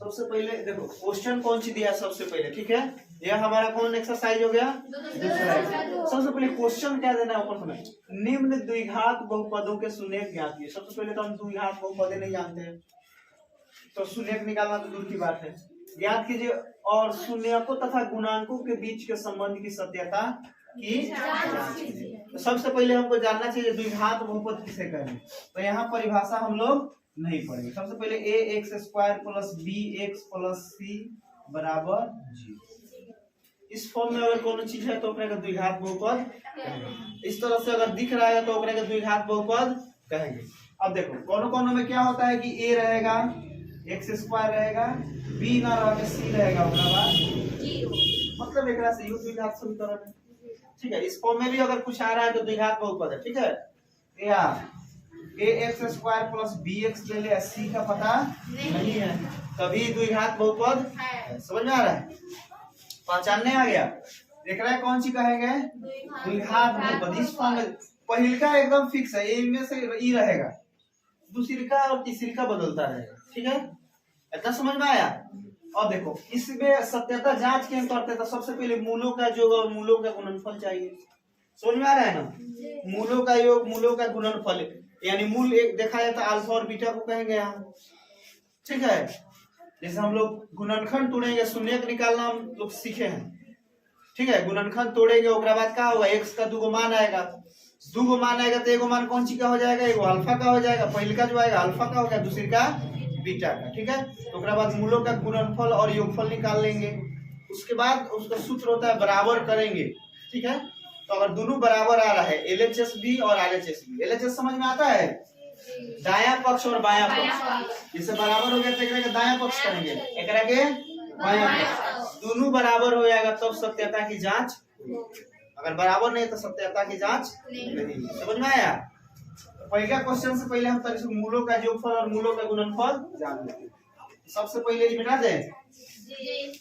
सबसे पहले देखो क्वेश्चन कौन सी दिया सबसे पहले, ठीक है। यह हमारा कौन एक्सरसाइज हो गया, दूसरा। सबसे पहले क्वेश्चन क्या देना है ऊपर समय, निम्न द्विघात बहुपदों के शून्यक ज्ञात कीजिए। सबसे पहले तो हम द्विघात बहुपद नहीं जानते हैं, तो शून्यक निकालना तो दूर की बात है। ज्ञात कीजिए और शून्यकों तथा गुणांकों के बीच के संबंध की सत्यता की जांच कीजिए। तो सबसे पहले हमको जानना चाहिए द्विघात बहुपद किसे कहेंगे, तो यहाँ परिभाषा हम लोग नहीं पढ़ेंगे। सबसे पहले a x square plus b x plus c बराबर 0। इस फॉर्म में अगर कोनो चीज है तो ओकरा के द्विघात बहुपद, इस तरह से अगर दिख रहा है तो ओकरा के द्विघात बहुपद कहेंगे। अब देखो कोनो कोनो में क्या होता है कि ए रहेगा, एक्स स्क्वायर रहेगा, बी ना रह के सी रहेगा, ओकरा बाद मतलब एकरा से यू द्विघात समीकरण है, ठीक है। इस फॉर्म में भी अगर कुछ आ रहा है तो द्विघात बहुपद है, ठीक है। या a x square plus b x ले ले, सी का पता नहीं है, तभी द्विघात बहुपद है। समझ में आ रहा है, पहचानने आ गया। देख रहा है कौन सी कहेंगे, द्विघात बहुपद। इस फॉर्म में पहले का एकदम फिक्स है, ए में से ई रहेगा, दूसरी का और तीसरी का बदलता रहेगा, ठीक है। इतना समझ में आया। और देखो इसमें सत्यता जांच के करते तो सबसे पहले मूलों का योग और मूलों का गुणनफल चाहिए। समझ में आ रहा है ना, मूलों का योग मूलों का गुणनफल, यानी मूल एक देखा जाए तो अल्फा और बीटा को कहेंगे यहाँ, ठीक है। जैसे हम लोग गुणनखंड तोड़ेंगे, शून्यक निकालना हम लोग सीखे हैं, ठीक है। गुणनखंड तोड़ेंगे ओकरा बाद क्या होगा, एक्स का दूगो मान आएगा, दूगो मान आएगा तो एगो मान कौन सी का हो जाएगा, एगो अल्फा का हो जाएगा। पहले का जो आएगा अल्फा का हो गया, दूसरी का बीटा का, ठीक है। तो ओकरा बाद मूलों का गुणनफल और योगफल निकाल लेंगे। उसके बाद उसका सूत्र होता है बराबर करेंगे, ठीक है। तो अगर दोनों बराबर आ रहा है, एलएचएस बी और आरएचएस बी, एलएचएस समझ में आता है, दायां पक्ष और बायां पक्ष, जैसे बराबर हो गया तो एकरा के दायां पक्ष करेंगे, एकरा के बायां पक्ष, दोनों बराबर हो जाएगा तब सत्यता की जांच। अगर बराबर नहीं तो सत्यता की जांच नहीं। समझ में आया। पहला क्वेश्चन से पहले हम तरीके मूलों का योगफल और मूलों का गुणनफल जान लेते हैं। सबसे पहले ये मिटा दें जी।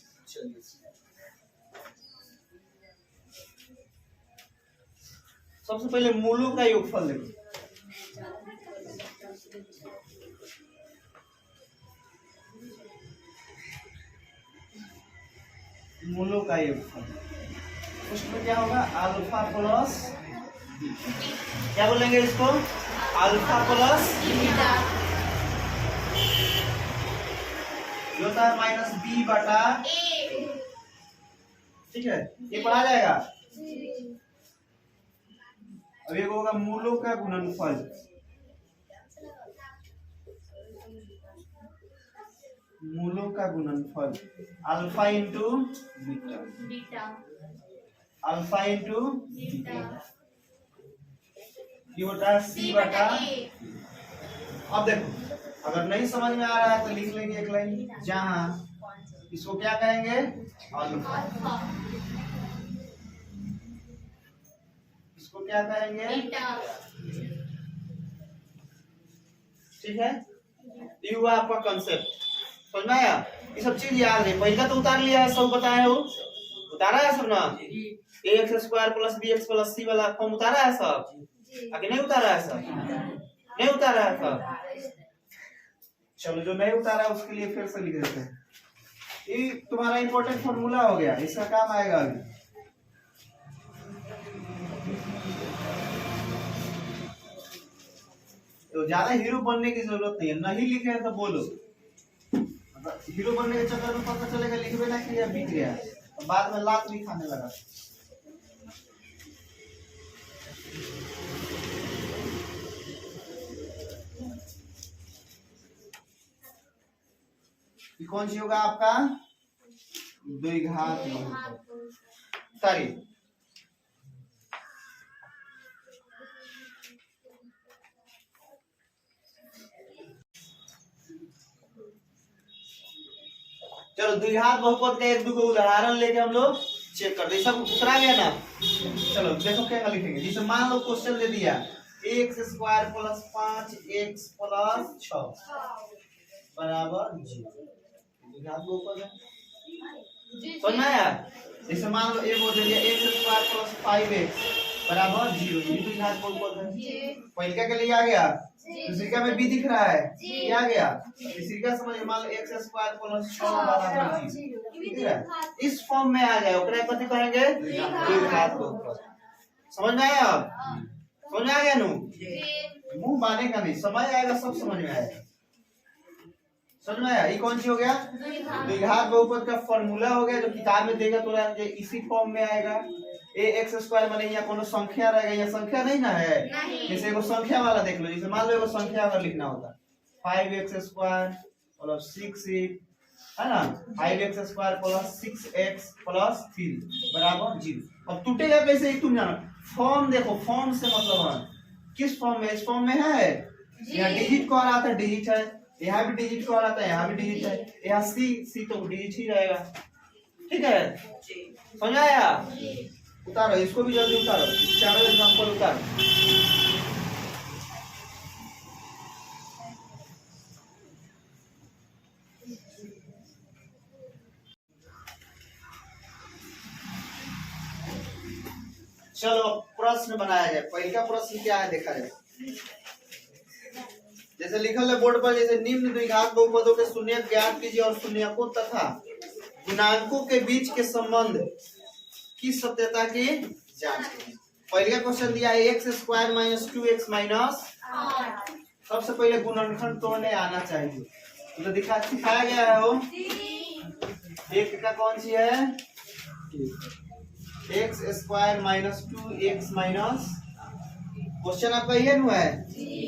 सबसे पहले मूलों का योगफल देखो, मूलों का योगफल उसमें क्या होगा, अल्फा प्लस क्या बोलेंगे इसको, अल्फा प्लस बीटा, जो होता है माइनस बी बटा ए, ठीक है। ये पढ़ा जाएगा। अब एक होगा मूलों का गुणनफल, मूलों का गुणनफल alpha into beta, alpha into beta, ये होता है सी बटा। अब देखो अगर नहीं समझ में आ रहा है तो लिख लेंगे एक लाइन, जहां इसको क्या कहेंगे, अल्फा, इसको क्या कहेंगे, ठीक है। ये हुआ आपका कंसेप्ट, समझ में आया। ये सब चीज याद है, पहले तो उतार लिया है, सब बताया हो, उतारा है सब ना, a x square plus b x plus c वाला फॉर्म उतारा है सब, आगे नहीं उतारा है सब, नहीं उतारा है सब। चलो जो नहीं उतारा उसके लिए फिर से लिख देते हैं। ये तुम्हारा इंपॉर्टेंट फॉर्मूला हो गया, इसका काम आएगा अभी। तो ज्यादा हीरो बनने की जरूरत नहीं है, नहीं लिखे हैं तो बोलो, हीरो बनने के चक्कर में पता चलेगा लिखवे ना कि बिक गया, तो बाद में लात भी खाने लगा। कौन सी होगा आपका, द्विघात सॉरी चलो द्विघात बहुपद का एक दो उदाहरण लेके हम लोग चेक करते हैं। सब उतरा गया ना, चलो देखो क्या लिखेंगे। जैसे मान लो क्वेश्चन दे दिया x square plus 5 x plus 6 बराबर 0, द्विघात बहुपद है, समझ में आया। जैसे मान लो एक हो दिया एक्स स्क्वायर प्लस 5x बराबर 0। ये द्विघात बहुपद है। पहले के लिए आ गया, दूसरी का में b दिख रहा है, ये आ गया। तीसरी का समझ मान लो x स्क्वायर प्लस 6 बराबर 0, ठीक है। इस फॉर्म में आ जाए ओकरा कथि कहेंगे, द्विघात बहुपद। समझ में आया? समझ में आ गया नु? मुंह बाने का नहीं, समझ आएगा, सब समझ में आएगा। समझ में आया? ये कौन सी हो गया, द्विघात बहुपद का फॉर्मूला हो गया, जो किताब में देगा तो इसी फॉर्म में आएगा। ax स्क्वायर माने यहाँ कोनो संख्या रहेगा, यहाँ संख्या नहीं ना है, जैसे एगो संख्या वाला देख लो, जैसे मान लो एगो संख्या अगर लिखना होता 5x स्क्वायर प्लस 6x है ना, 5x square plus 6x plus 3 बराबर 0। अब टूटेगा कैसे तुम जानो, फॉर्म देखो, फॉर्म से मतलब है किस फॉर्म में, इस फॉर्म में है, यहाँ डिजिट कौन आता है, डिजिट है, यहाँ भी डिजिट कौन आता है, यहाँ भी डिजिट है, यहाँ सी तो डिजिट ही रहेगा, ठीक है। समझ आया? उतारो इसको भी जल्दी उतारो, चारों एग्जांपल उतारो। चलो प्रश्न बनाया जाए। पहले का प्रश्न क्या है देखा जाए। जैसे लिखल है बोर्ड पर, जैसे निम्न द्विघात बहुपदों के शून्यक ज्ञात कीजिए और शून्यकों तथा गुणांकों के बीच के संबंध की सत्यता की जांच कीजिए। पहले का क्वेश्चन दिया है x square minus 2x minus, सबसे पहले गुणनखंड तोड़ने आना चाहिए, तो दिखाया गया है वो एक का कौन सी है, x square minus 2x minus, question आपका ये है।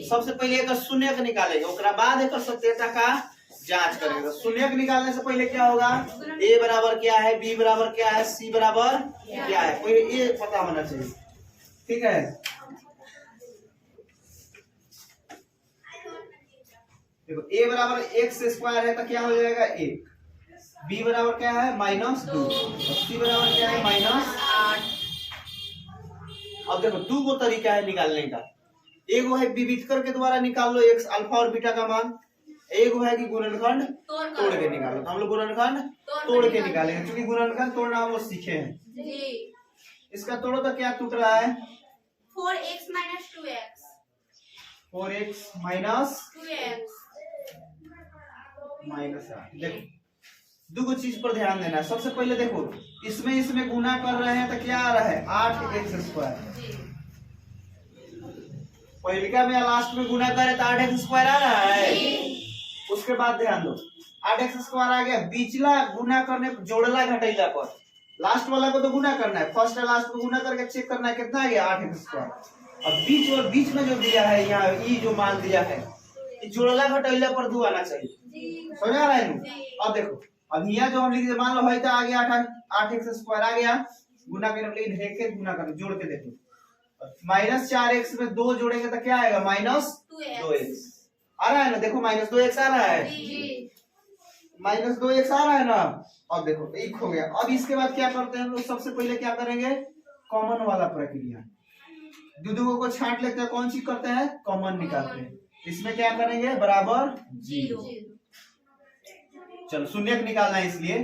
सबसे पहले एक शून्यक निकालेगा, उसके बाद एक सत्यता का जांच करेगा। शून्यक निकालने से पहले क्या होगा, a बराबर क्या है, b बराबर क्या है, c बराबर क्या है, पहले ये पता होना चाहिए, ठीक है। देखो a बराबर x स्क्वायर है तो क्या हो जाएगा 1, b बराबर क्या है -2 और c बराबर क्या है -8। अब देखो दो गो तरीका है निकालने का, एगो है विविधकर के द्वारा निकाल लो x अल्फा और बीटा का मान, एगो है कि गुणनखंड तोड़ के निकालो। तो हम लोग गुणनखंड तोड़ के निकालेंगे, क्योंकि गुणनखंड तोड़ना हम लोग सीखे हैं। इसका तोड़ो तो क्या टूट रहा है, 4x minus 2x 4x minus 2x। देखो दो चीज पर ध्यान देना है। सबसे पहले देखो इसमें गुना कर रहे हैं तो क्या आ रहा है 8x स्क्वायर, पहलिका में लास्ट में गुना करे तो 8x स्क्वायर आ रहा है। उसके बाद ध्यान दो 8x स्क्वायर आ गया, बीचला गुना करने जोड़ला घटेला पर, लास्ट वाला को तो गुना करना है, फर्स्ट और लास्ट को गुना करके चेक करना है कितना आ गया 8x स्क्वायर। अब बीच में जो दिया है यहाँ ई जो मान दिया है, जोड़ला घटेला पर 2 आना चाहिए, समझ आ रहा है। अब देखो अब यहाँ जो हम लिख दे, मान लो है तो आ गया 8x स्क्वायर आ गया, गुना करने के लिए गुना कर जोड़ के देखो, -4x में 2 जोड़ेंगे तो क्या आएगा -2x आ रहा है ना, देखो -2x आ रहा है, -2x आ रहा है ना। अब देखो 1 हो गया। अब इसके बाद क्या करते हैं हम लोग, सबसे पहले क्या करेंगे कॉमन वाला प्रक्रिया, दो को छांट लेते हैं, कौन सी करते हैं कॉमन निकालते हैं, इसमें क्या करेंगे बराबर 0। चलो शून्यक निकालना है, इसलिए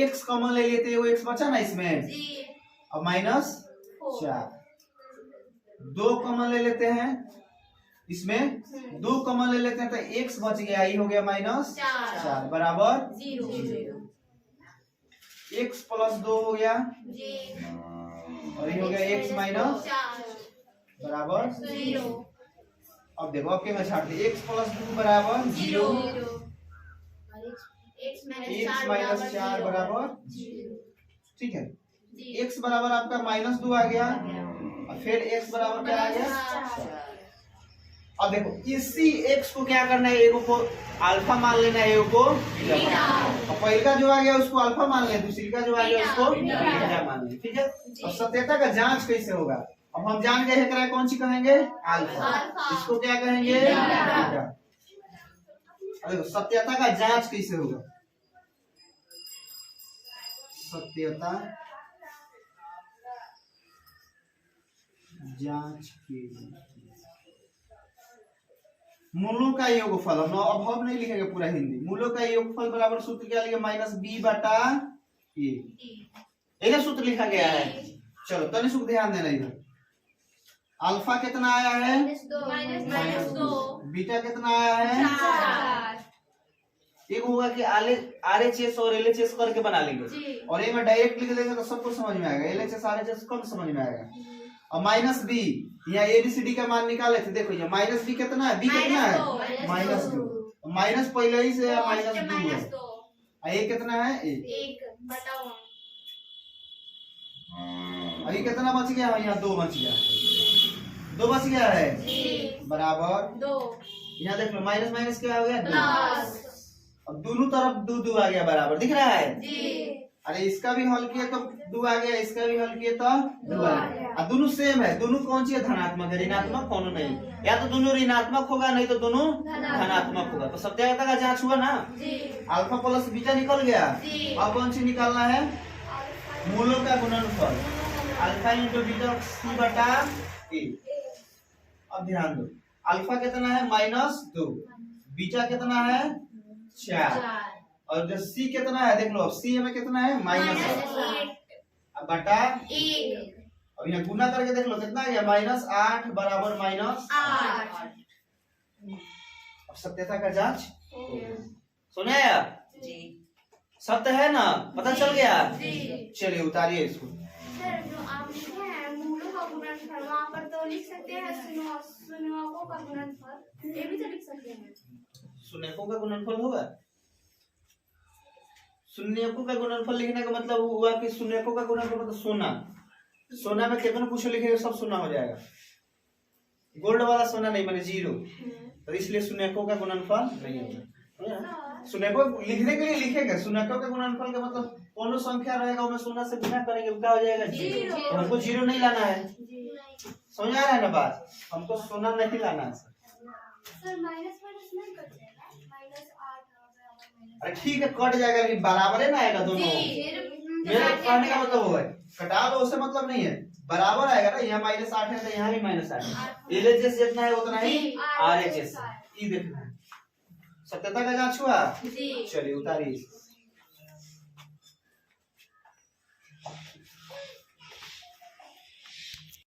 x कॉमन ले लेते हैं, वो x बचा ना इसमें, अब -4, 2 कॉमन ले लेते हैं, इसमें 2 कॉमन ले लेते हैं तो x बच गया, ये हो गया -4 बराबर 0। x + 2 हो गया और ये हो गया x - बराबर 0। अब देखो अब क्या छाट दिए, x + 2 बराबर 0, x - 4 बराबर 0, ठीक है। x बराबर आपका -2 आ गया और फिर x बराबर क्या आ गया। अब देखो इसी x को क्या करना है, एगो को अल्फा मान लेना है, एगो को बीटा। और पहले का जो आ गया उसको अल्फा मान ले, दूसरी का जो आ गया उसको बीटा मान ले, ठीक है। और सत्यता का जांच कैसे होगा, अब हम जान गए हैं कौन सी कहेंगे अल्फा, इसको क्या कहेंगे बीटा। अब देखो सत्यता का जांच कैसे होगा, सत्यता जांच के मूलों का योगफल, हम अब नहीं लिखेंगे पूरा हिंदी, मूलों का योगफल बराबर सूत्र क्या लिखे -b/a, ये सूत्र लिखा गया है। चलो तनिक ध्यान देना इधर, अल्फा कितना आया है? माइनस 2 बीटा कितना आया है? 4 एक होगा कि RHS और LHS करके बना लेंगे जी। और एक में डायरेक्ट लिख देंगे तो सबको समझ में आएगा। LHS RHS कम समझ में आएगा। और माइनस बी, यहाँ ABCD का मान निकाले थे, देखो ये माइनस बी कितना है? बी कितना है? माइनस 2। माइनस पहले ही से माइनस 2 है। और ये कितना है? 1/1 और ये कितना बच गया है? यहाँ 2 बच गया, 2 बच गया है बराबर 2 यहाँ देख लो माइनस माइनस क्या हो गया? 2। प्लस अब दोनों तरफ 2 आ गया बराबर, दिख रहा है? जी। अरे इसका भी हल किया तो 2 आ गया, इसका भी हल किया तो 2 आ गया। और दोनों सेम है, दोनों कौन सी है? धनात्मक है, ऋणात्मक कौन नहीं। या तो दोनों ऋणात्मक होगा नहीं तो दोनों धनात्मक होगा। तो सत्याग्रह का जांच हुआ ना? अल्फा प्लस बीटा निकल गया। अब कौन सी निकालना है? मूलों का गुणनफल, अल्फा इंटू बीटा सी बटा ए। अब ध्यान दो, अल्फा कितना है? -2, बीटा कितना है? 4, और जो सी कितना है? देख लो, अब सी में कितना है? -8 अब बटा 1 अब यहाँ गुना करके देख लो कितना आ गया? -8 बराबर -8। अब सत्यता का जांच सुने जी। सत्य है ना? पता चल गया? जी। चलिए उतारिए इसको। सर जो आप लिखे हैं मूलों का गुणनफल, वहाँ पर तो लिख सकते हैं शून्यों का गुणनफल, ये भी तो लिख सकते हैं। शून्यकों का गुणनफल होगा? शून्यकों का गुणनफल लिखने का मतलब हुआ कि शून्यकों का गुणनफल मतलब सोना। सोना में कितना कुछ लिखेंगे सब सोना हो जाएगा। गोल्ड वाला सोना नहीं, माने 0। तो इसलिए शून्यकों का गुणनफल नहीं होगा। शून्यकों लिखने के लिए लिखेंगे, शून्यकों का गुणनफल का मतलब कौन संख्या रहेगा उसमें शून्य से गुना करेंगे, क्या हो जाएगा? 0। तो हमको 0 नहीं लाना है, समझ आ रहा है ना बात? हमको सोना नहीं लाना है सर माइनस माइनस नहीं कट जाएगा? -8 अरे ठीक है कट जाएगा, लेकिन बराबर है ना आएगा दोनों। मेरा कहने का मतलब वो है, कटा दो उससे मतलब नहीं है, बराबर आएगा ना। यहाँ -8 है तो यहाँ भी -8 है। LHS जितना है उतना ही RHS ये देखना है। सत्यता का जांच हुआ? चलिए उतारिए।